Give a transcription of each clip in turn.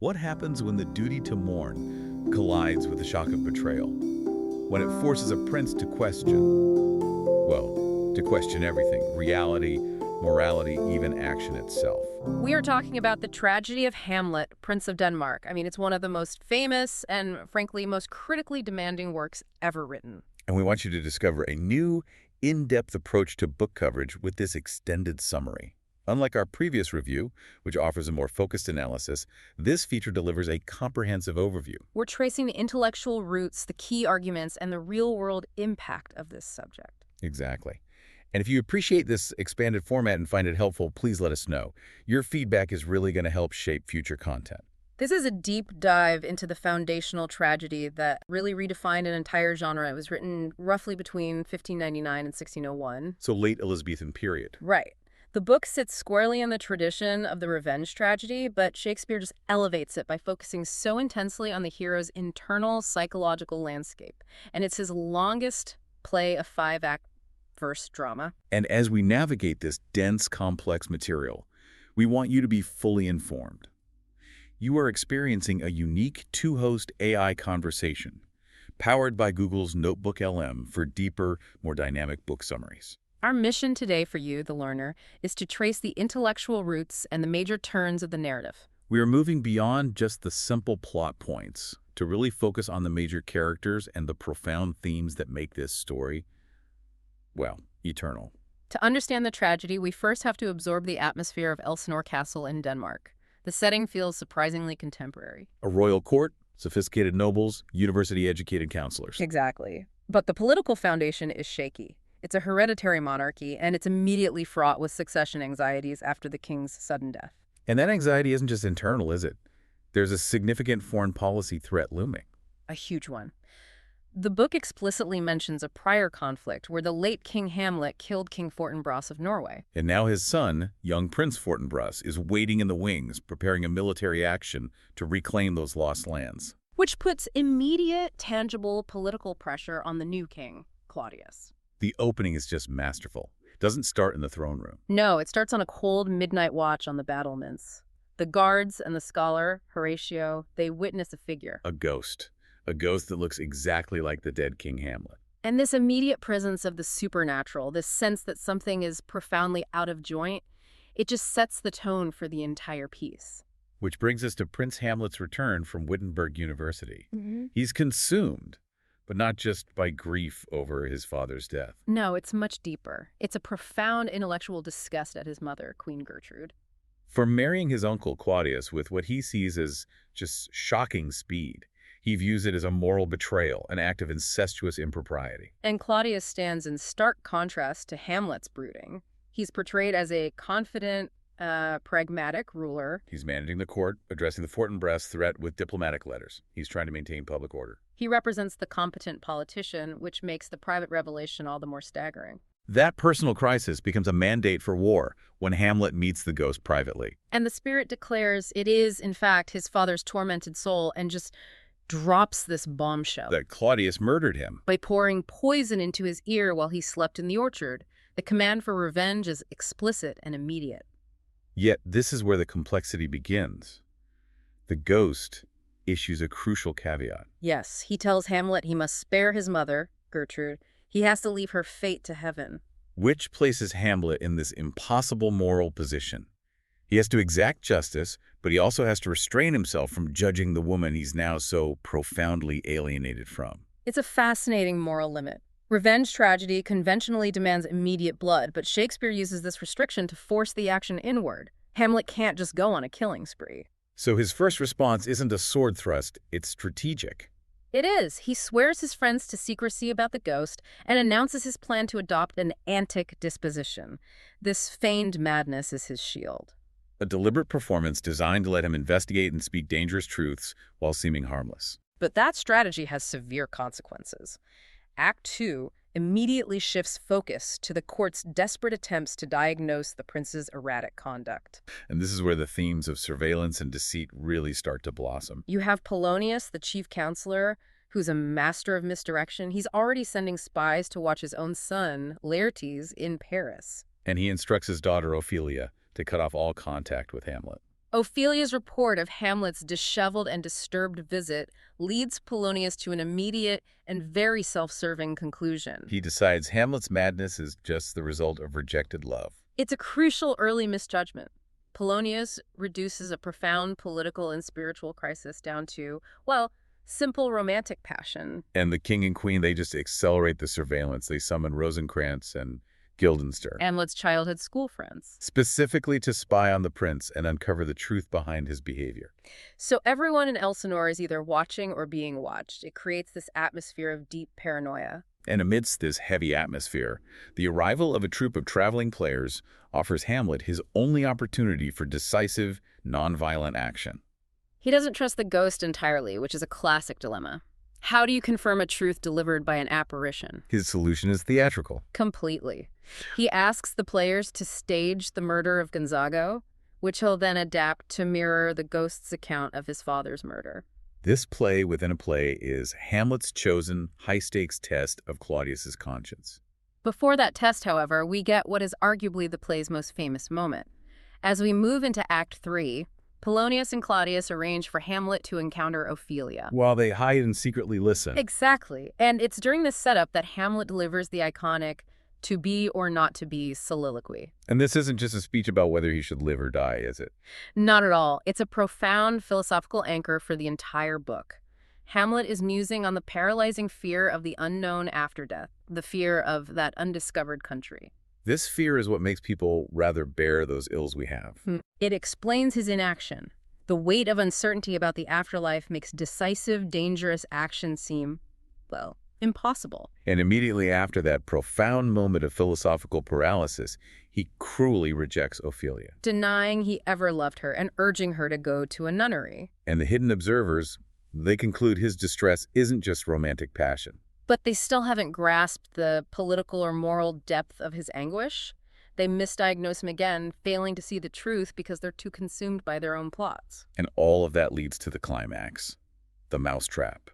What happens when the duty to mourn collides with the shock of betrayal? When it forces a prince to question everything, reality, morality, even action itself. We are talking about the tragedy of Hamlet, Prince of Denmark. I mean, it's one of the most famous and, frankly, most critically demanding works ever written. And we want you to discover a new, in-depth approach to book coverage with this extended summary. Unlike our previous review, which offers a more focused analysis, this feature delivers a comprehensive overview. We're tracing the intellectual roots, the key arguments, and the real-world impact of this subject. Exactly. And if you appreciate this expanded format and find it helpful, please let us know. Your feedback is really going to help shape future content. This is a deep dive into the foundational tragedy that really redefined an entire genre. It was written roughly between 1599 and 1601. So late Elizabethan period. Right. The book sits squarely in the tradition of the revenge tragedy, but Shakespeare just elevates it by focusing so intensely on the hero's internal psychological landscape. And it's his longest play of 5-act verse drama. And as we navigate this dense, complex material, we want you to be fully informed. You are experiencing a unique two-host AI conversation, powered by Google's Notebook LM for deeper, more dynamic book summaries. Our mission today for you, the learner, is to trace the intellectual roots and the major turns of the narrative. We are moving beyond just the simple plot points to really focus on the major characters and the profound themes that make this story, eternal. To understand the tragedy, we first have to absorb the atmosphere of Elsinore Castle in Denmark. The setting feels surprisingly contemporary. A royal court, sophisticated nobles, university-educated counselors. Exactly. But the political foundation is shaky. It's a hereditary monarchy, and it's immediately fraught with succession anxieties after the king's sudden death. And that anxiety isn't just internal, is it? There's a significant foreign policy threat looming. A huge one. The book explicitly mentions a prior conflict where the late King Hamlet killed King Fortinbras of Norway. And now his son, young Prince Fortinbras, is waiting in the wings, preparing a military action to reclaim those lost lands. Which puts immediate, tangible political pressure on the new king, Claudius. The opening is just masterful. It doesn't start in the throne room. No, it starts on a cold midnight watch on the battlements. The guards and the scholar, Horatio, they witness a figure. A ghost. A ghost that looks exactly like the dead King Hamlet. And this immediate presence of the supernatural, this sense that something is profoundly out of joint, it just sets the tone for the entire piece. Which brings us to Prince Hamlet's return from Wittenberg University. Mm-hmm. He's consumed, but not just by grief over his father's death. No, it's much deeper. It's a profound intellectual disgust at his mother, Queen Gertrude. For marrying his uncle Claudius with what he sees as just shocking speed, he views it as a moral betrayal, an act of incestuous impropriety. And Claudius stands in stark contrast to Hamlet's brooding. He's portrayed as a confident, pragmatic ruler. He's managing the court, addressing the Fortinbras threat with diplomatic letters. He's trying to maintain public order. He represents the competent politician, which makes the private revelation all the more staggering. That personal crisis becomes a mandate for war when Hamlet meets the ghost privately. And the spirit declares it is, in fact, his father's tormented soul and just drops this bombshell. That Claudius murdered him. By pouring poison into his ear while he slept in the orchard. The command for revenge is explicit and immediate. Yet this is where the complexity begins. The ghost issues a crucial caveat. Yes, he tells Hamlet he must spare his mother, Gertrude. He has to leave her fate to heaven. Which places Hamlet in this impossible moral position. He has to exact justice, but he also has to restrain himself from judging the woman he's now so profoundly alienated from. It's a fascinating moral limit. Revenge tragedy conventionally demands immediate blood, but Shakespeare uses this restriction to force the action inward. Hamlet can't just go on a killing spree. So his first response isn't a sword thrust, it's strategic. It is. He swears his friends to secrecy about the ghost and announces his plan to adopt an antic disposition. This feigned madness is his shield. A deliberate performance designed to let him investigate and speak dangerous truths while seeming harmless. But that strategy has severe consequences. Act 2 immediately shifts focus to the court's desperate attempts to diagnose the prince's erratic conduct. And this is where the themes of surveillance and deceit really start to blossom. You have Polonius, the chief counselor, who's a master of misdirection. He's already sending spies to watch his own son, Laertes, in Paris. And he instructs his daughter, Ophelia, to cut off all contact with Hamlet. Ophelia's report of Hamlet's disheveled and disturbed visit leads Polonius to an immediate and very self-serving conclusion. He decides Hamlet's madness is just the result of rejected love. It's a crucial early misjudgment. Polonius reduces a profound political and spiritual crisis down to, well, simple romantic passion. And the king and queen, they just accelerate the surveillance. They summon Rosencrantz and Guildenstern, Hamlet's childhood school friends. specifically to spy on the prince and uncover the truth behind his behavior. So everyone in Elsinore is either watching or being watched. It creates this atmosphere of deep paranoia. And amidst this heavy atmosphere, the arrival of a troupe of traveling players offers Hamlet his only opportunity for decisive, nonviolent action. He doesn't trust the ghost entirely, which is a classic dilemma. How do you confirm a truth delivered by an apparition? His solution is theatrical. Completely. He asks the players to stage the murder of Gonzago, which he'll then adapt to mirror the ghost's account of his father's murder. This play within a play is Hamlet's chosen high-stakes test of Claudius's conscience. Before that test, however, we get what is arguably the play's most famous moment. As we move into Act 3, Polonius and Claudius arrange for Hamlet to encounter Ophelia. While they hide and secretly listen. Exactly. And it's during this setup that Hamlet delivers the iconic "to be or not to be" soliloquy. And this isn't just a speech about whether he should live or die, is it? Not at all. It's a profound philosophical anchor for the entire book. Hamlet is musing on the paralyzing fear of the unknown after death, the fear of that undiscovered country. This fear is what makes people rather bear those ills we have. It explains his inaction. The weight of uncertainty about the afterlife makes decisive, dangerous action seem, well, impossible. And immediately after that profound moment of philosophical paralysis, he cruelly rejects Ophelia. Denying he ever loved her and urging her to go to a nunnery. And the hidden observers, they conclude his distress isn't just romantic passion. But they still haven't grasped the political or moral depth of his anguish. They misdiagnose him again, failing to see the truth because they're too consumed by their own plots. And all of that leads to the climax, the mousetrap.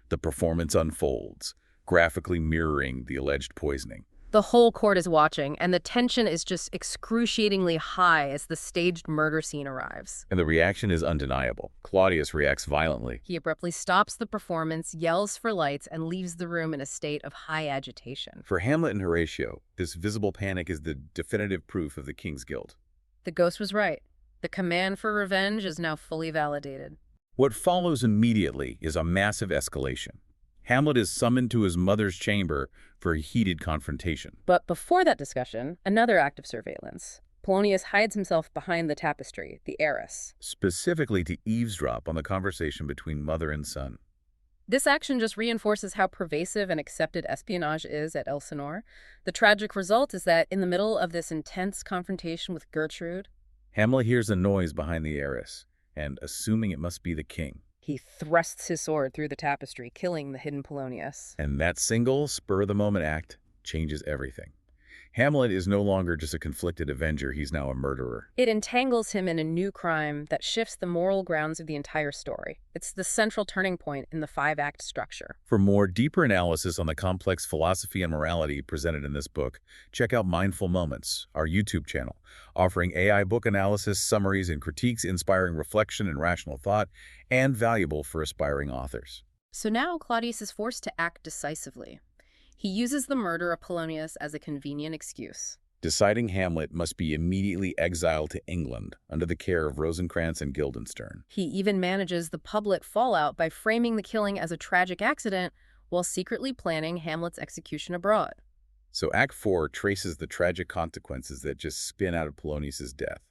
The performance unfolds, graphically mirroring the alleged poisoning. The whole court is watching, and the tension is just excruciatingly high as the staged murder scene arrives. And the reaction is undeniable. Claudius reacts violently. He abruptly stops the performance, yells for lights, and leaves the room in a state of high agitation. For Hamlet and Horatio, this visible panic is the definitive proof of the king's guilt. The ghost was right. The command for revenge is now fully validated. What follows immediately is a massive escalation. Hamlet is summoned to his mother's chamber for a heated confrontation. But before that discussion, another act of surveillance. Polonius hides himself behind the tapestry, the arras. Specifically to eavesdrop on the conversation between mother and son. This action just reinforces how pervasive and accepted espionage is at Elsinore. The tragic result is that in the middle of this intense confrontation with Gertrude, Hamlet hears a noise behind the arras, and assuming it must be the king, he thrusts his sword through the tapestry, killing the hidden Polonius. and that single spur-of-the-moment act changes everything. Hamlet is no longer just a conflicted avenger, he's now a murderer. It entangles him in a new crime that shifts the moral grounds of the entire story. It's the central turning point in the 5-act structure. For more deeper analysis on the complex philosophy and morality presented in this book, check out Mindful Moments, our YouTube channel, offering AI book analysis, summaries, and critiques inspiring reflection and rational thought, and valuable for aspiring authors. So now Claudius is forced to act decisively. He uses the murder of Polonius as a convenient excuse. Deciding Hamlet must be immediately exiled to England under the care of Rosencrantz and Guildenstern. He even manages the public fallout by framing the killing as a tragic accident while secretly planning Hamlet's execution abroad. So Act 4 traces the tragic consequences that just spin out of Polonius's death.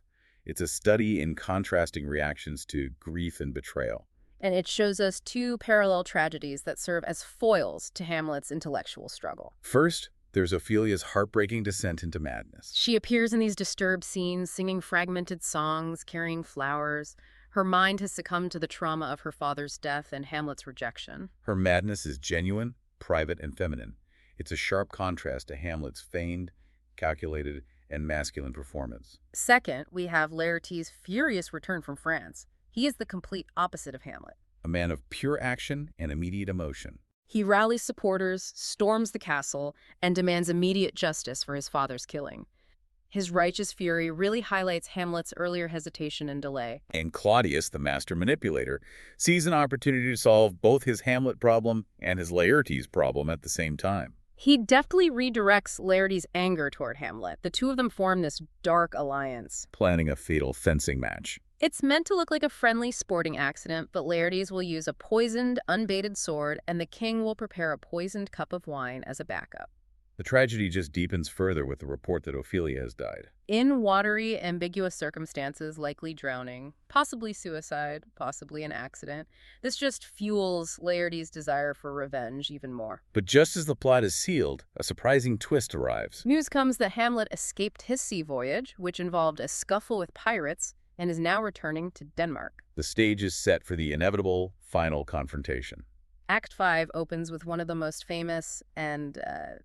It's a study in contrasting reactions to grief and betrayal. And it shows us 2 parallel tragedies that serve as foils to Hamlet's intellectual struggle. First, there's Ophelia's heartbreaking descent into madness. She appears in these disturbed scenes, singing fragmented songs, carrying flowers. Her mind has succumbed to the trauma of her father's death and Hamlet's rejection. Her madness is genuine, private, and feminine. It's a sharp contrast to Hamlet's feigned, calculated, and masculine performance. Second, we have Laertes' furious return from France. He is the complete opposite of Hamlet. A man of pure action and immediate emotion. He rallies supporters, storms the castle, and demands immediate justice for his father's killing. His righteous fury really highlights Hamlet's earlier hesitation and delay. And Claudius, the master manipulator, sees an opportunity to solve both his Hamlet problem and his Laertes problem at the same time. He deftly redirects Laertes' anger toward Hamlet. The two of them form this dark alliance. Planning a fatal fencing match. It's meant to look like a friendly sporting accident, but Laertes will use a poisoned, unbaited sword, and the king will prepare a poisoned cup of wine as a backup. The tragedy just deepens further with the report that Ophelia has died. In watery, ambiguous circumstances, likely drowning, possibly suicide, possibly an accident, this just fuels Laertes' desire for revenge even more. But just as the plot is sealed, a surprising twist arrives. News comes that Hamlet escaped his sea voyage, which involved a scuffle with pirates, and is now returning to Denmark. The stage is set for the inevitable final confrontation. Act 5 opens with one of the most famous and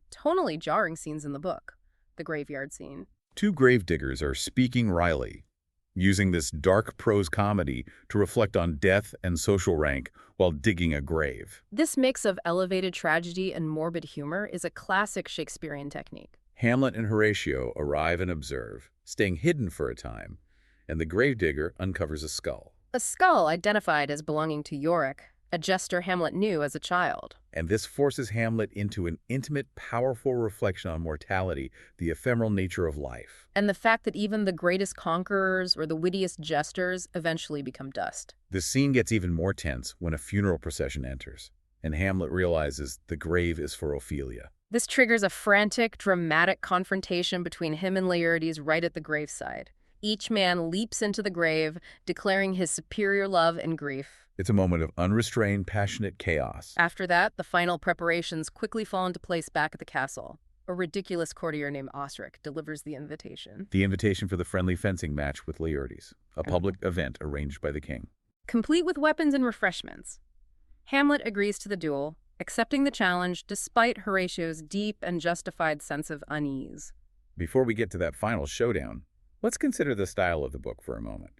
tonally jarring scenes in the book, the graveyard scene. Two gravediggers are speaking wryly, using this dark prose comedy to reflect on death and social rank while digging a grave. This mix of elevated tragedy and morbid humor is a classic Shakespearean technique. Hamlet and Horatio arrive and observe, staying hidden for a time, and the gravedigger uncovers a skull. A skull identified as belonging to Yorick, a jester Hamlet knew as a child. And this forces Hamlet into an intimate, powerful reflection on mortality, the ephemeral nature of life. And the fact that even the greatest conquerors or the wittiest jesters eventually become dust. The scene gets even more tense when a funeral procession enters, and Hamlet realizes the grave is for Ophelia. This triggers a frantic, dramatic confrontation between him and Laertes right at the graveside. Each man leaps into the grave, declaring his superior love and grief. It's a moment of unrestrained, passionate chaos. After that, the final preparations quickly fall into place back at the castle. A ridiculous courtier named Osric delivers the invitation. The invitation for the friendly fencing match with Laertes, a public event arranged by the king. Complete with weapons and refreshments. Hamlet agrees to the duel, accepting the challenge despite Horatio's deep and justified sense of unease. Before we get to that final showdown, let's consider the style of the book for a moment.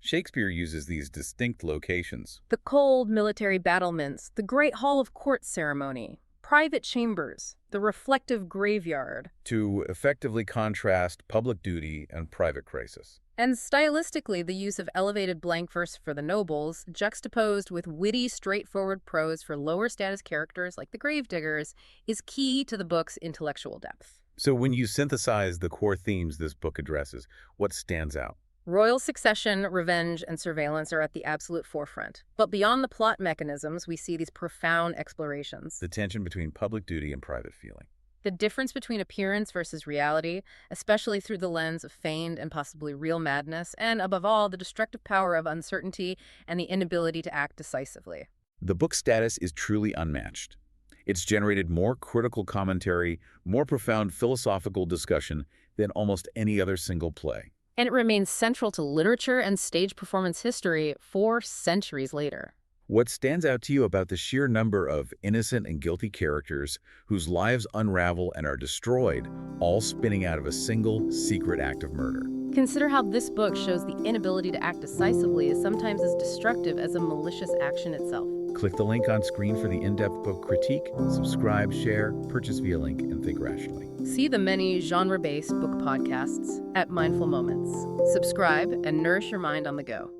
Shakespeare uses these distinct locations. The cold military battlements, the great hall of court ceremony, private chambers, the reflective graveyard. To effectively contrast public duty and private crisis. And stylistically, the use of elevated blank verse for the nobles, juxtaposed with witty, straightforward prose for lower status characters like the gravediggers, is key to the book's intellectual depth. So when you synthesize the core themes this book addresses, what stands out? Royal succession, revenge, and surveillance are at the absolute forefront. But beyond the plot mechanisms, we see these profound explorations. The tension between public duty and private feeling. The difference between appearance versus reality, especially through the lens of feigned and possibly real madness, and above all, the destructive power of uncertainty and the inability to act decisively. The book's status is truly unmatched. It's generated more critical commentary, more profound philosophical discussion than almost any other single play. And it remains central to literature and stage performance history 4 centuries later. What stands out to you about the sheer number of innocent and guilty characters whose lives unravel and are destroyed, all spinning out of a single secret act of murder? Consider how this book shows the inability to act decisively is sometimes as destructive as a malicious action itself. Click the link on screen for the in-depth book critique, subscribe, share, purchase via link, and think rationally. See the many genre-based book podcasts at Mindful Moments. Subscribe and nourish your mind on the go.